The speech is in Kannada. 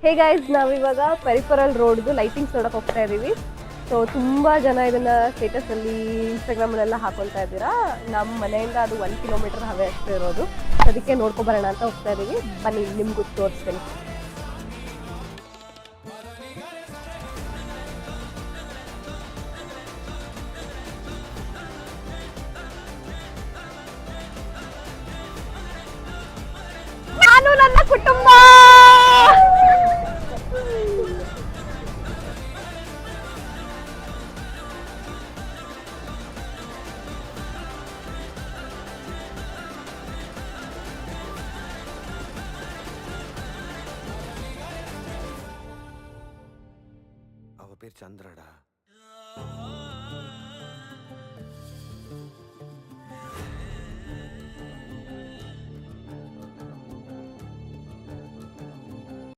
ಹೇ ಗೈಸ್, ನಾವಿವಾಗ ಪೆರಿಫರಲ್ ರೋಡ್ದು ಲೈಟಿಂಗ್ಸ್ ನೋಡಕ್ ಹೋಗ್ತಾ ಇದೀವಿ. ಸೊ ತುಂಬಾ ಜನ ಇದನ್ನ ಸ್ಟೇಟಸ್ ಅಲ್ಲಿ ಇನ್ಸ್ಟಾಗ್ರಾಮಲ್ಲೆಲ್ಲ ಹಾಕೊಳ್ತಾ ಇದ್ದೀರಾ. ನಮ್ಮ ಮನೆಯಿಂದ ಅದು 1 ಕಿಲೋಮೀಟರ್ ಹವೇ ಅಷ್ಟೇ ಇರೋದು. ಅದಕ್ಕೆ ನೋಡ್ಕೊ ಬರೋಣ ಅಂತ ಹೋಗ್ತಾ ಇದೀವಿ. ಬನ್ನಿ ನಿಮ್ಗೂ ತೋರಿಸ್ತೇನೆ. ನಾನು ನನ್ನ ಕುಟುಂಬ அவ பேர் சந்திரடா.